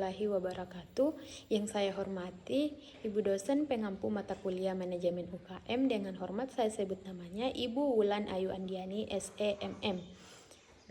warahmatullahi wabarakatuh. Yang saya hormati Ibu dosen pengampu mata kuliah manajemen UKM, dengan hormat saya sebut namanya Ibu Wulan Ayu Andiani SEMM.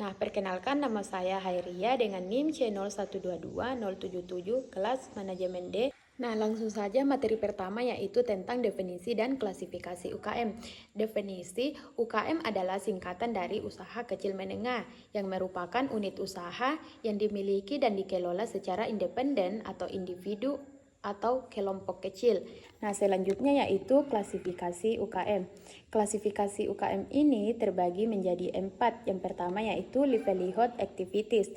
Nah, perkenalkan, nama saya Hairia dengan NIM C0122-077 kelas manajemen D. Nah, langsung saja materi pertama, yaitu tentang definisi dan klasifikasi UKM. Definisi UKM adalah singkatan dari usaha kecil menengah, yang merupakan unit usaha yang dimiliki dan dikelola secara independen atau individu atau kelompok kecil. Nah, selanjutnya yaitu klasifikasi UKM. Klasifikasi UKM ini terbagi menjadi 4. Yang pertama yaitu livelihood activities.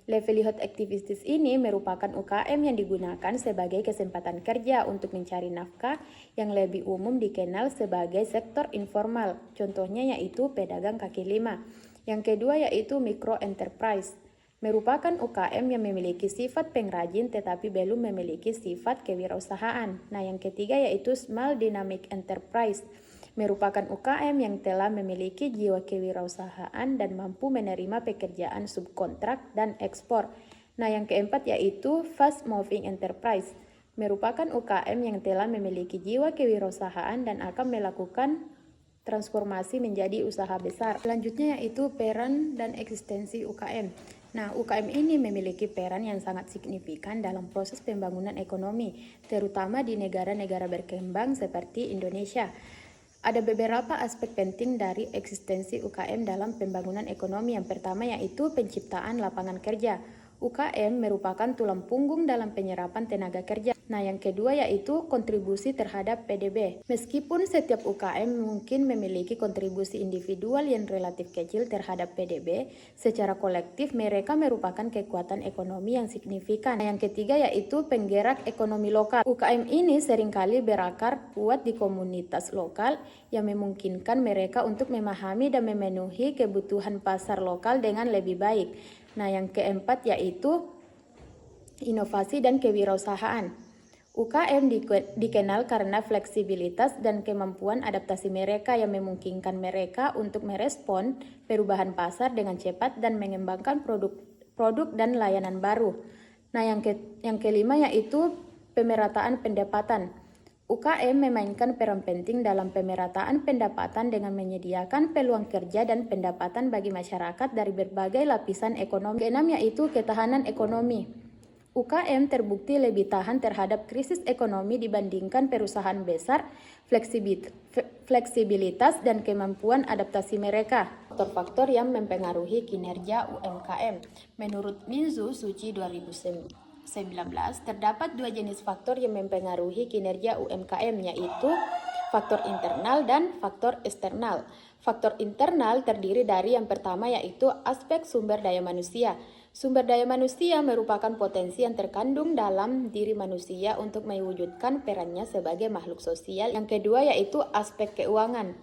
Livelihood activities ini merupakan UKM yang digunakan sebagai kesempatan kerja untuk mencari nafkah, yang lebih umum dikenal sebagai sektor informal. Contohnya yaitu pedagang kaki lima. Yang kedua yaitu micro enterprise. Merupakan UKM yang memiliki sifat pengrajin tetapi belum memiliki sifat kewirausahaan. Nah, yang ketiga yaitu small dynamic enterprise. Merupakan UKM yang telah memiliki jiwa kewirausahaan dan mampu menerima pekerjaan subkontrak dan ekspor. Nah, yang keempat yaitu fast moving enterprise. Merupakan UKM yang telah memiliki jiwa kewirausahaan dan akan melakukan transformasi menjadi usaha besar. Selanjutnya yaitu peran dan eksistensi UKM. Nah, UKM ini memiliki peran yang sangat signifikan dalam proses pembangunan ekonomi, terutama di negara-negara berkembang seperti Indonesia. Ada beberapa aspek penting dari eksistensi UKM dalam pembangunan ekonomi. Yang pertama yaitu penciptaan lapangan kerja. UKM merupakan tulang punggung dalam penyerapan tenaga kerja. Nah, yang kedua yaitu kontribusi terhadap PDB. Meskipun setiap UKM mungkin memiliki kontribusi individual yang relatif kecil terhadap PDB, secara kolektif mereka merupakan kekuatan ekonomi yang signifikan. Nah, yang ketiga yaitu penggerak ekonomi lokal. UKM ini seringkali berakar kuat di komunitas lokal yang memungkinkan mereka untuk memahami dan memenuhi kebutuhan pasar lokal dengan lebih baik. Nah, yang keempat yaitu inovasi dan kewirausahaan. UKM dikenal karena fleksibilitas dan kemampuan adaptasi mereka yang memungkinkan mereka untuk merespon perubahan pasar dengan cepat dan mengembangkan produk dan layanan baru. Nah, yang kelima yaitu pemerataan pendapatan. UKM memainkan peran penting dalam pemerataan pendapatan dengan menyediakan peluang kerja dan pendapatan bagi masyarakat dari berbagai lapisan ekonomi. Keenam yaitu ketahanan ekonomi. UKM terbukti lebih tahan terhadap krisis ekonomi dibandingkan perusahaan besar. Fleksibilitas dan kemampuan adaptasi mereka. Faktor-faktor yang mempengaruhi kinerja UMKM. Menurut Minzu Suci 2019, terdapat 2 jenis faktor yang mempengaruhi kinerja UMKM, yaitu faktor internal dan faktor eksternal. Faktor internal terdiri dari yang pertama yaitu aspek sumber daya manusia. Sumber daya manusia merupakan potensi yang terkandung dalam diri manusia untuk mewujudkan perannya sebagai makhluk sosial. Yang kedua yaitu aspek keuangan.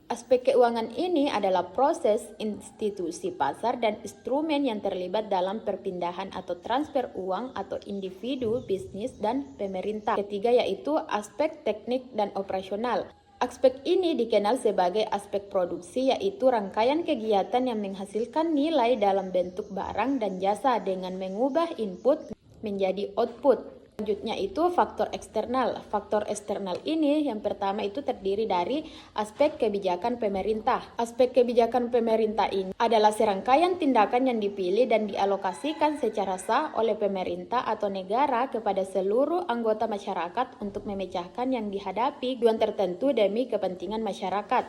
Aspek keuangan ini adalah proses, institusi pasar, dan instrumen yang terlibat dalam perpindahan atau transfer uang atau individu, bisnis, dan pemerintah. Ketiga yaitu aspek teknik dan operasional. Aspek ini dikenal sebagai aspek produksi, yaitu rangkaian kegiatan yang menghasilkan nilai dalam bentuk barang dan jasa dengan mengubah input menjadi output. Selanjutnya itu faktor eksternal. Faktor eksternal ini yang pertama itu terdiri dari aspek kebijakan pemerintah. Aspek kebijakan pemerintah ini adalah serangkaian tindakan yang dipilih dan dialokasikan secara sah oleh pemerintah atau negara kepada seluruh anggota masyarakat untuk memecahkan yang dihadapi tujuan tertentu demi kepentingan masyarakat.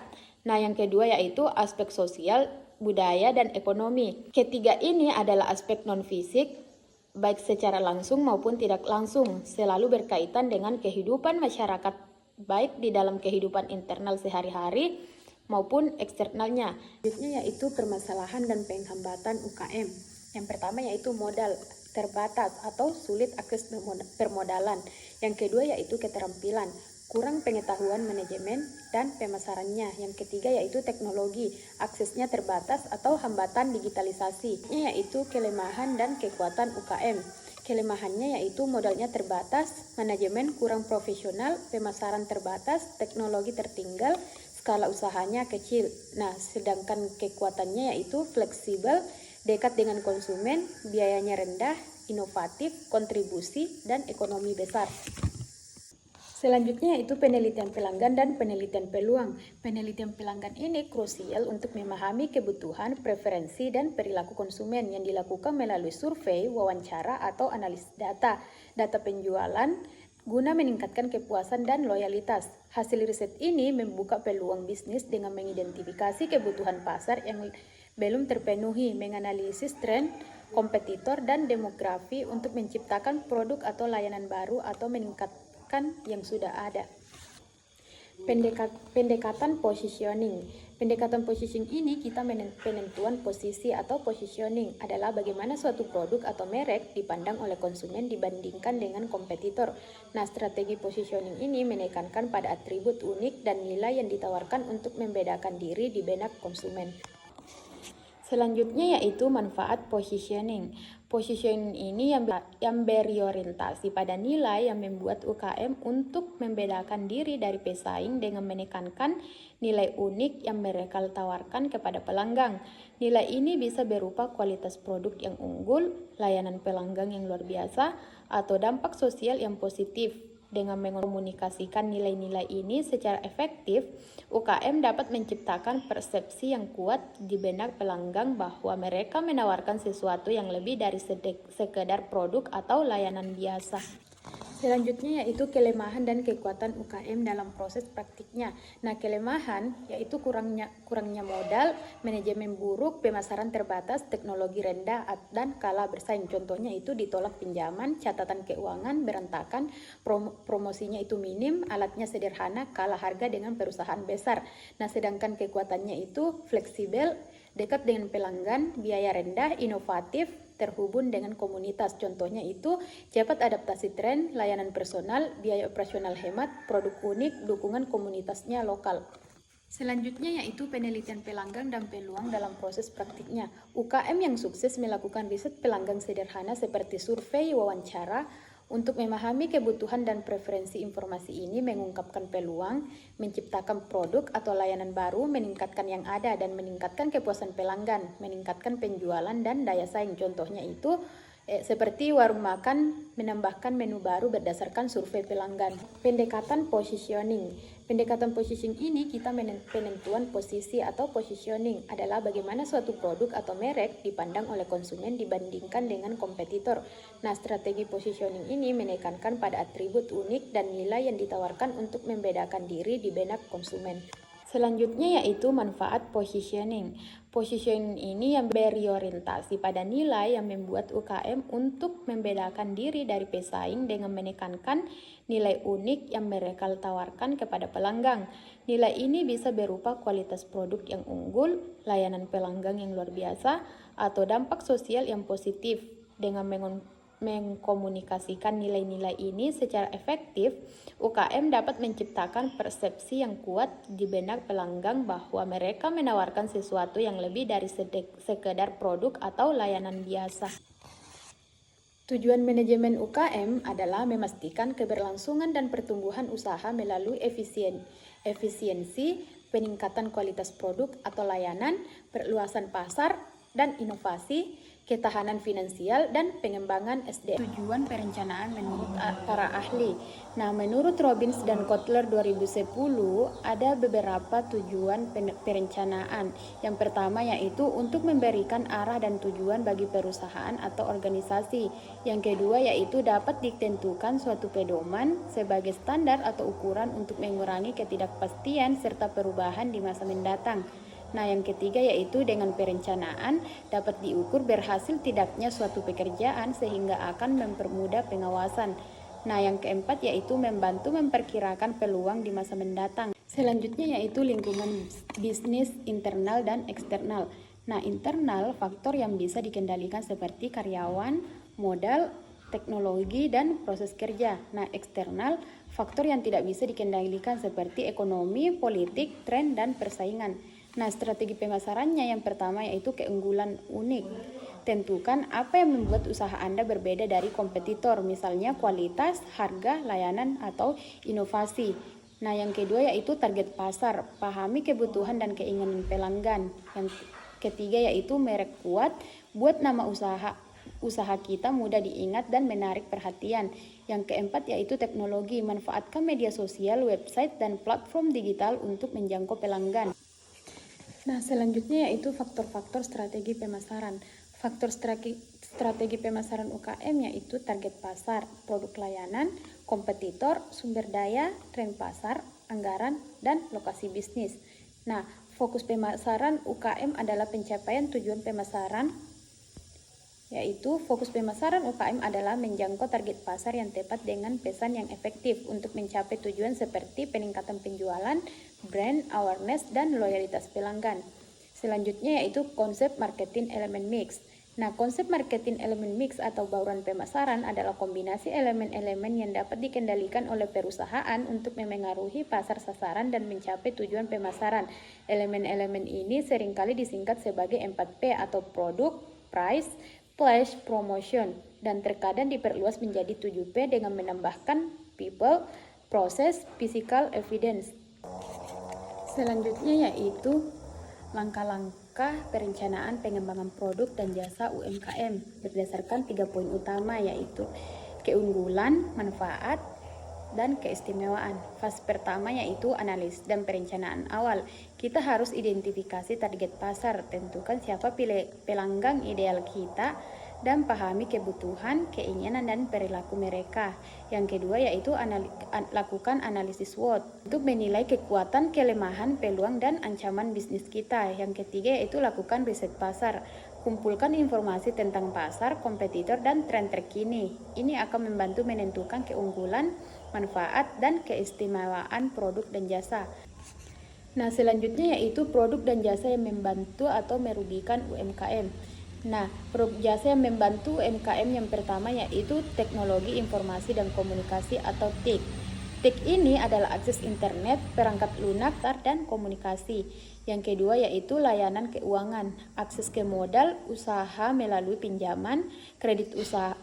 Nah, yang kedua yaitu aspek sosial, budaya, dan ekonomi. Ketiga ini adalah aspek non-fisik, baik secara langsung maupun tidak langsung, selalu berkaitan dengan kehidupan masyarakat, baik di dalam kehidupan internal sehari-hari maupun eksternalnya. Selanjutnya yaitu permasalahan dan penghambatan UKM. Yang pertama yaitu modal terbatas atau sulit akses permodalan. Yang kedua yaitu keterampilan, kurang pengetahuan manajemen dan pemasarannya. Yang ketiga yaitu teknologi, aksesnya terbatas atau hambatan digitalisasi. Yaitu kelemahan dan kekuatan UKM. Kelemahannya yaitu modalnya terbatas, manajemen kurang profesional, pemasaran terbatas, teknologi tertinggal, skala usahanya kecil. Nah, sedangkan kekuatannya yaitu fleksibel, dekat dengan konsumen, biayanya rendah, inovatif, kontribusi, dan ekonomi besar. Selanjutnya yaitu penelitian pelanggan dan penelitian peluang. Penelitian pelanggan ini krusial untuk memahami kebutuhan, preferensi, dan perilaku konsumen yang dilakukan melalui survei, wawancara, atau analisis data penjualan guna meningkatkan kepuasan dan loyalitas. Hasil riset ini membuka peluang bisnis dengan mengidentifikasi kebutuhan pasar yang belum terpenuhi, menganalisis tren, kompetitor, dan demografi untuk menciptakan produk atau layanan baru atau meningkatkan yang sudah ada. Pendekatan positioning. Pendekatan positioning ini kita penentuan posisi atau positioning adalah bagaimana suatu produk atau merek dipandang oleh konsumen dibandingkan dengan kompetitor. Nah, strategi positioning ini menekankan pada atribut unik dan nilai yang ditawarkan untuk membedakan diri di benak konsumen. Selanjutnya yaitu manfaat positioning. Positioning ini yang berorientasi pada nilai yang membuat UKM untuk membedakan diri dari pesaing dengan menekankan nilai unik yang mereka tawarkan kepada pelanggan. Nilai ini bisa berupa kualitas produk yang unggul, layanan pelanggan yang luar biasa, atau dampak sosial yang positif. Dengan mengkomunikasikan nilai-nilai ini secara efektif, UKM dapat menciptakan persepsi yang kuat di benak pelanggan bahwa mereka menawarkan sesuatu yang lebih dari sekedar produk atau layanan biasa. Selanjutnya yaitu kelemahan dan kekuatan UKM dalam proses praktiknya. Nah, kelemahan yaitu kurangnya modal, manajemen buruk, pemasaran terbatas, teknologi rendah, dan kalah bersaing. Contohnya itu ditolak pinjaman, catatan keuangan berantakan, promosinya itu minim, alatnya sederhana, kalah harga dengan perusahaan besar. Nah, sedangkan kekuatannya itu fleksibel, dekat dengan pelanggan, biaya rendah, inovatif, terhubung dengan komunitas. Contohnya itu cepat adaptasi tren, layanan personal, biaya operasional hemat, produk unik, dukungan komunitasnya lokal. Selanjutnya yaitu penelitian pelanggan dan peluang dalam proses praktiknya. UKM yang sukses melakukan riset pelanggan sederhana seperti survei, wawancara, untuk memahami kebutuhan dan preferensi informasi ini mengungkapkan peluang, menciptakan produk atau layanan baru, meningkatkan yang ada, dan meningkatkan kepuasan pelanggan, meningkatkan penjualan dan daya saing. Contohnya itu seperti warung makan menambahkan menu baru berdasarkan survei pelanggan. Pendekatan positioning. Pendekatan positioning ini kita penentuan posisi atau positioning adalah bagaimana suatu produk atau merek dipandang oleh konsumen dibandingkan dengan kompetitor. Nah, strategi positioning ini menekankan pada atribut unik dan nilai yang ditawarkan untuk membedakan diri di benak konsumen. Selanjutnya yaitu manfaat positioning. Positioning ini yang berorientasi pada nilai yang membuat UKM untuk membedakan diri dari pesaing dengan menekankan nilai unik yang mereka tawarkan kepada pelanggan. Nilai ini bisa berupa kualitas produk yang unggul, layanan pelanggan yang luar biasa, atau dampak sosial yang positif. Dengan mengkomunikasikan nilai-nilai ini secara efektif, UKM dapat menciptakan persepsi yang kuat di benak pelanggan bahwa mereka menawarkan sesuatu yang lebih dari sekedar produk atau layanan biasa. Tujuan manajemen UKM adalah memastikan keberlangsungan dan pertumbuhan usaha melalui efisiensi, peningkatan kualitas produk atau layanan, perluasan pasar dan inovasi, ketahanan finansial, dan pengembangan SDM. Tujuan perencanaan menurut para ahli. Nah, menurut Robbins dan Kotler 2010, ada beberapa tujuan perencanaan. Yang pertama yaitu untuk memberikan arah dan tujuan bagi perusahaan atau organisasi. Yang kedua yaitu dapat ditentukan suatu pedoman sebagai standar atau ukuran untuk mengurangi ketidakpastian serta perubahan di masa mendatang. Nah, yang ketiga yaitu dengan perencanaan dapat diukur berhasil tidaknya suatu pekerjaan sehingga akan mempermudah pengawasan. Nah, yang keempat yaitu membantu memperkirakan peluang di masa mendatang. Selanjutnya yaitu lingkungan bisnis internal dan eksternal. Nah, internal faktor yang bisa dikendalikan seperti karyawan, modal, teknologi, dan proses kerja. Nah, eksternal faktor yang tidak bisa dikendalikan seperti ekonomi, politik, tren, dan persaingan. Nah, strategi pemasarannya yang pertama yaitu keunggulan unik. Tentukan apa yang membuat usaha Anda berbeda dari kompetitor, misalnya kualitas, harga, layanan, atau inovasi. Nah, yang kedua yaitu target pasar. Pahami kebutuhan dan keinginan pelanggan. Yang ketiga yaitu merek kuat. Buat nama usaha usaha kita mudah diingat dan menarik perhatian. Yang keempat yaitu teknologi, manfaatkan media sosial, website, dan platform digital untuk menjangkau pelanggan. Nah, selanjutnya yaitu faktor-faktor strategi pemasaran. Faktor strategi pemasaran UKM yaitu target pasar, produk layanan, kompetitor, sumber daya, tren pasar, anggaran, dan lokasi bisnis. Nah, fokus pemasaran UKM adalah pencapaian tujuan pemasaran, yaitu fokus pemasaran UKM adalah menjangkau target pasar yang tepat dengan pesan yang efektif untuk mencapai tujuan seperti peningkatan penjualan, brand awareness, dan loyalitas pelanggan. Selanjutnya yaitu konsep marketing elemen mix. Nah, konsep marketing elemen mix atau bauran pemasaran adalah kombinasi elemen-elemen yang dapat dikendalikan oleh perusahaan untuk memengaruhi pasar sasaran dan mencapai tujuan pemasaran. Elemen-elemen ini seringkali disingkat sebagai 4P atau produk, price, place, promotion, dan terkadang diperluas menjadi 7P dengan menambahkan people, process, physical, evidence. Selanjutnya yaitu langkah-langkah perencanaan pengembangan produk dan jasa UMKM berdasarkan 3 poin utama yaitu keunggulan, manfaat, dan keistimewaan. Fase pertama yaitu analis dan perencanaan awal. Kita harus identifikasi target pasar, tentukan siapa pelanggan ideal kita, dan pahami kebutuhan, keinginan, dan perilaku mereka. Yang kedua yaitu lakukan analisis SWOT untuk menilai kekuatan, kelemahan, peluang, dan ancaman bisnis kita. Yang ketiga yaitu lakukan riset pasar. Kumpulkan informasi tentang pasar, kompetitor, dan tren terkini. Ini akan membantu menentukan keunggulan, manfaat, dan keistimewaan produk dan jasa. Nah, selanjutnya yaitu produk dan jasa yang membantu atau merugikan UMKM. Nah, produk jasa yang membantu UMKM yang pertama yaitu teknologi informasi dan komunikasi atau TIK. TIK ini adalah akses internet, perangkat lunak, dan komunikasi. Yang kedua yaitu layanan keuangan, akses ke modal usaha melalui pinjaman, kredit usaha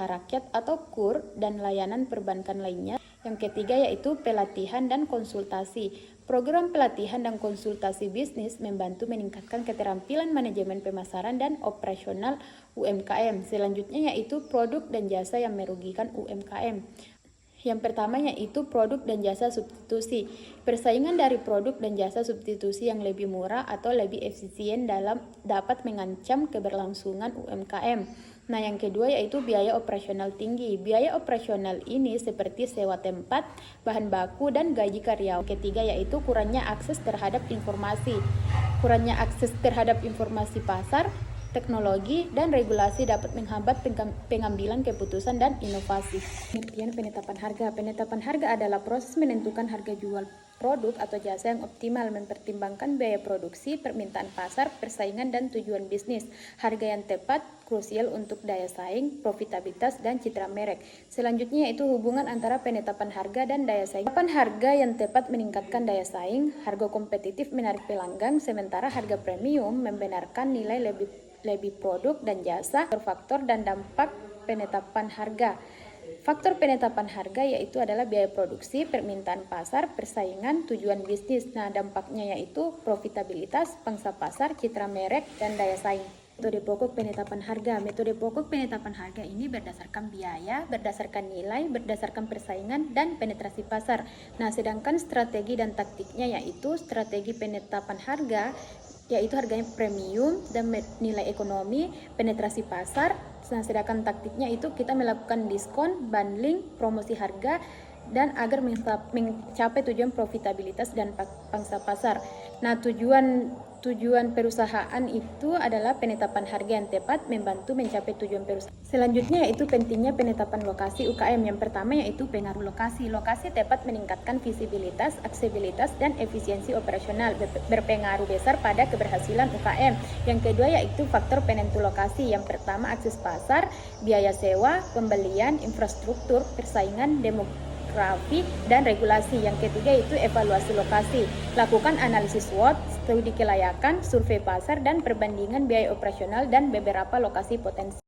rakyat atau KUR, dan layanan perbankan lainnya. Yang ketiga yaitu pelatihan dan konsultasi. Program pelatihan dan konsultasi bisnis membantu meningkatkan keterampilan manajemen pemasaran dan operasional UMKM. Selanjutnya yaitu produk dan jasa yang merugikan UMKM. Yang pertama yaitu produk dan jasa substitusi. Persaingan dari produk dan jasa substitusi yang lebih murah atau lebih efisien dapat mengancam keberlangsungan UMKM. Nah, yang kedua yaitu biaya operasional tinggi. Biaya operasional ini seperti sewa tempat, bahan baku, dan gaji karyawan. Ketiga yaitu kurangnya akses terhadap informasi. Kurangnya akses terhadap informasi pasar, teknologi, dan regulasi dapat menghambat pengambilan keputusan dan inovasi. Kemudian penetapan harga. Penetapan harga adalah proses menentukan harga jual produk atau jasa yang optimal, mempertimbangkan biaya produksi, permintaan pasar, persaingan, dan tujuan bisnis. Harga yang tepat krusial untuk daya saing, profitabilitas, dan citra merek. Selanjutnya yaitu hubungan antara penetapan harga dan daya saing. Penetapan harga yang tepat meningkatkan daya saing, harga kompetitif menarik pelanggan, sementara harga premium membenarkan nilai lebih produk dan jasa. Faktor dan dampak penetapan harga. Faktor penetapan harga yaitu adalah biaya produksi, permintaan pasar, persaingan, tujuan bisnis. Nah, dampaknya yaitu profitabilitas, pangsa pasar, citra merek, dan daya saing. Metode pokok penetapan harga. Metode pokok penetapan harga ini berdasarkan biaya, berdasarkan nilai, berdasarkan persaingan, dan penetrasi pasar. Nah, sedangkan strategi dan taktiknya yaitu strategi penetapan harga yaitu harganya premium dan nilai ekonomi, penetrasi pasar. Nah, sedangkan taktiknya itu kita melakukan diskon, bundling, promosi harga, dan agar mencapai tujuan profitabilitas dan pangsa pasar. Nah, tujuan perusahaan itu adalah penetapan harga yang tepat membantu mencapai tujuan perusahaan. Selanjutnya yaitu pentingnya penetapan lokasi UKM. Yang pertama yaitu pengaruh lokasi. Lokasi tepat meningkatkan visibilitas, aksesibilitas, dan efisiensi operasional, berpengaruh besar pada keberhasilan UKM. Yang kedua yaitu faktor penentu lokasi. Yang pertama akses pasar, biaya sewa, pembelian, infrastruktur, persaingan, demografi, dan regulasi. Yang ketiga itu evaluasi lokasi. Lakukan analisis SWOT, studi kelayakan, survei pasar, dan perbandingan biaya operasional dan beberapa lokasi potensi.